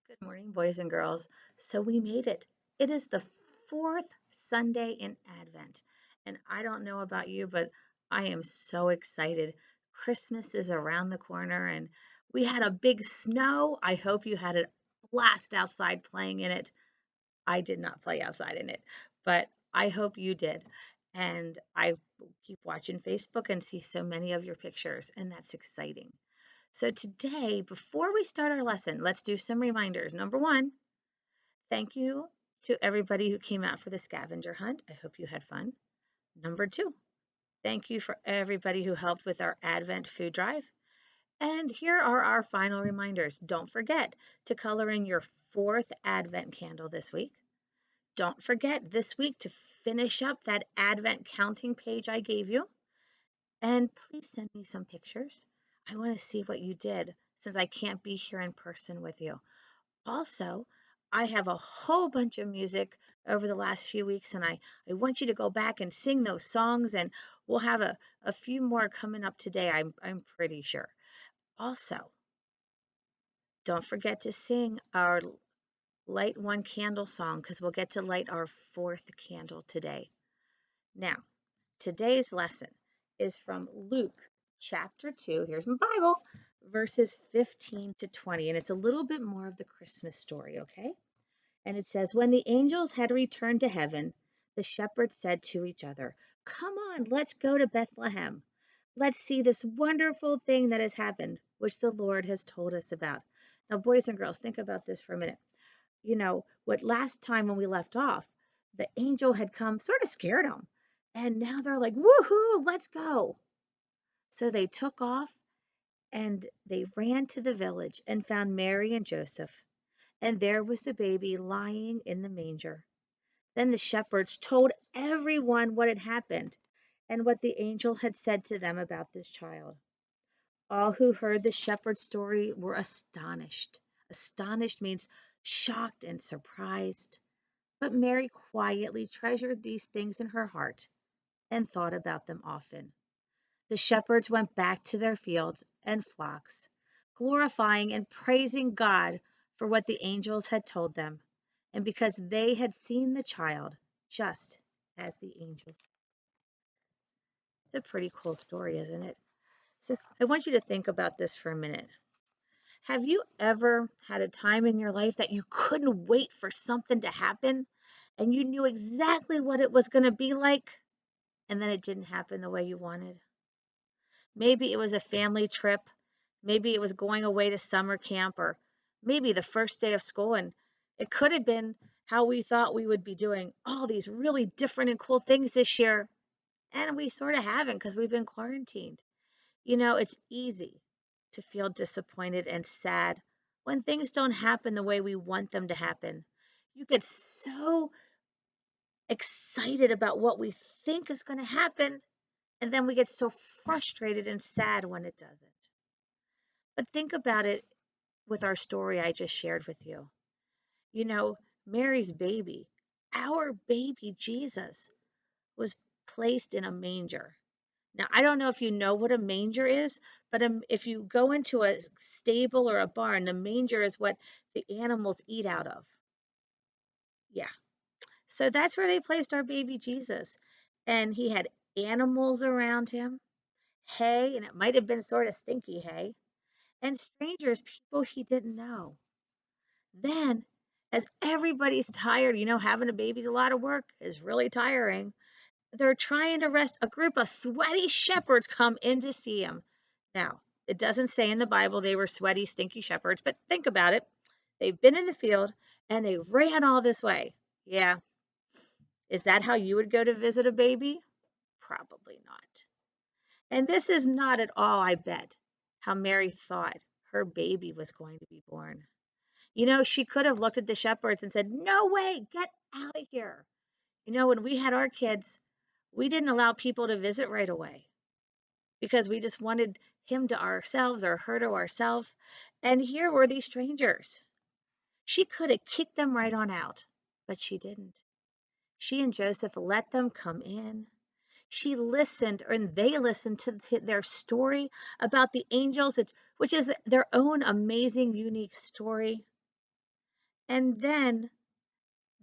Good morning, boys and girls. So we made it. It is the fourth Sunday in Advent. And I don't know about you, but I am so excited. Christmas is around the corner and we had a big snow. I hope you had a blast outside playing in it. I did not play outside in it, but I hope you did. And I keep watching Facebook and see so many of your pictures, and that's exciting. So today, before we start our lesson, let's do some reminders. Number one, thank you to everybody who came out for the scavenger hunt. I hope you had fun. Number two, thank you for everybody who helped with our Advent food drive. And here are our final reminders. Don't forget to color in your fourth Advent candle this week. Don't forget this week to finish up that Advent counting page I gave you. And please send me some pictures. I want to see what you did since I can't be here in person with you. Also, I have a whole bunch of music over the last few weeks, and I want you to go back and sing those songs, and we'll have a few more coming up today, I'm pretty sure. Also, don't forget to sing our Light One Candle song because we'll get to light our fourth candle today. Now, today's lesson is from Luke chapter 2. Here's my Bible, verses 15 to 20. And it's a little bit more of the Christmas story, okay? And it says, when the angels had returned to heaven, the shepherds said to each other, come on, let's go to Bethlehem. Let's see this wonderful thing that has happened, which the Lord has told us about. Now, boys and girls, think about this for a minute. What last time when we left off, the angel had come, sort of scared them. And now they're like, woohoo, let's go. So they took off and they ran to the village and found Mary and Joseph. And there was the baby lying in the manger. Then the shepherds told everyone what had happened and what the angel had said to them about this child. All who heard the shepherd's story were astonished. Astonished means shocked and surprised. But Mary quietly treasured these things in her heart and thought about them often. The shepherds went back to their fields and flocks, glorifying and praising God for what the angels had told them, and because they had seen the child just as the angels. It's a pretty cool story, isn't it? So I want you to think about this for a minute. Have you ever had a time in your life that you couldn't wait for something to happen and you knew exactly what it was going to be like and then it didn't happen the way you wanted? Maybe it was a family trip. Maybe it was going away to summer camp or maybe the first day of school. And it could have been how we thought we would be doing all these really different and cool things this year. And we sort of haven't because we've been quarantined. It's easy to feel disappointed and sad when things don't happen the way we want them to happen. You get so excited about what we think is going to happen, and then we get so frustrated and sad when it doesn't. But think about it with our story I just shared with you. You know, Mary's baby, our baby Jesus, was placed in a manger. Now, I don't know if you know what a manger is, but if you go into a stable or a barn, the manger is what the animals eat out of. Yeah. So that's where they placed our baby Jesus. And he had animals around him, hay, and it might have been sort of stinky hay, and strangers, people he didn't know. Then, as everybody's tired, having a baby's a lot of work, is really tiring. They're trying to rest. A group of sweaty shepherds come in to see him. Now, it doesn't say in the Bible they were sweaty, stinky shepherds, but think about it. They've been in the field and they ran all this way. Yeah. Is that how you would go to visit a baby? Probably not. And this is not at all, I bet, how Mary thought her baby was going to be born. She could have looked at the shepherds and said, no way, get out of here. When we had our kids, we didn't allow people to visit right away because we just wanted him to ourselves or her to ourselves. And here were these strangers. She could have kicked them right on out, but she didn't. She and Joseph let them come in. She listened, and they listened to their story about the angels, which is their own amazing, unique story. And then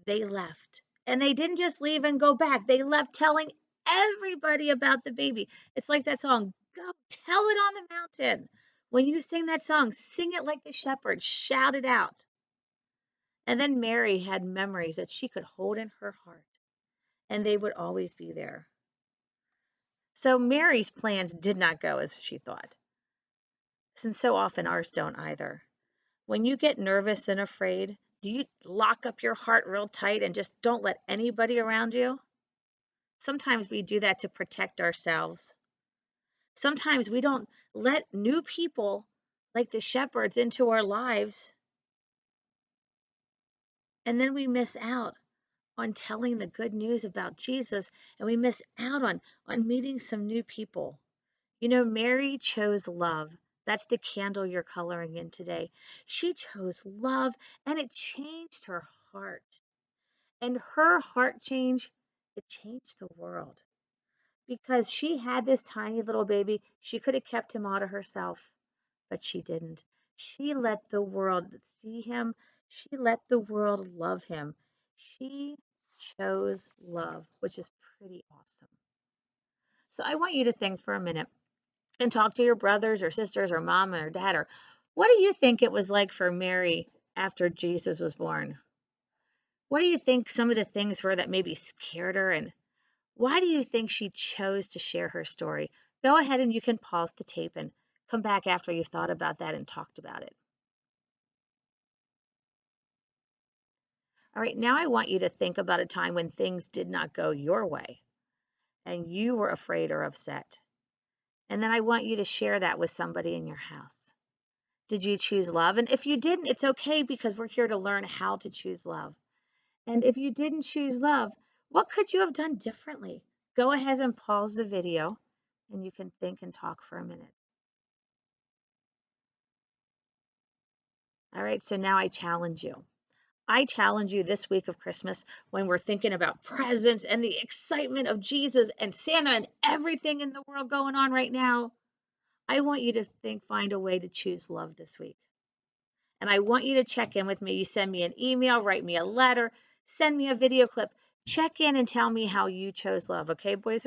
they left. And they didn't just leave and go back. They left telling everybody about the baby. It's like that song, go tell it on the mountain. When you sing that song, sing it like the shepherd, shout it out. And then Mary had memories that she could hold in her heart, and they would always be there. So Mary's plans did not go as she thought, since so often ours don't either. When you get nervous and afraid, do you lock up your heart real tight and just don't let anybody around you? Sometimes we do that to protect ourselves. Sometimes we don't let new people like the shepherds into our lives, and then we miss out on telling the good news about Jesus, and we miss out on meeting some new people. You know, Mary chose love. That's the candle you're coloring in today. She chose love, and it changed her heart. And her heart change, it changed the world because she had this tiny little baby. She could have kept him all to herself, but she didn't. She let the world see him. She let the world love him. She chose love, which is pretty awesome. So I want you to think for a minute and talk to your brothers or sisters or mom or dad or what do you think it was like for Mary after Jesus was born? What do you think some of the things were that maybe scared her and why do you think she chose to share her story? Go ahead and you can pause the tape and come back after you've thought about that and talked about it. All right, now I want you to think about a time when things did not go your way and you were afraid or upset. And then I want you to share that with somebody in your house. Did you choose love? And if you didn't, it's okay because we're here to learn how to choose love. And if you didn't choose love, what could you have done differently? Go ahead and pause the video and you can think and talk for a minute. All right, so now I challenge you. I challenge you this week of Christmas when we're thinking about presents and the excitement of Jesus and Santa and everything in the world going on right now. I want you to find a way to choose love this week. And I want you to check in with me. You send me an email, write me a letter, send me a video clip. Check in and tell me how you chose love, okay, boys?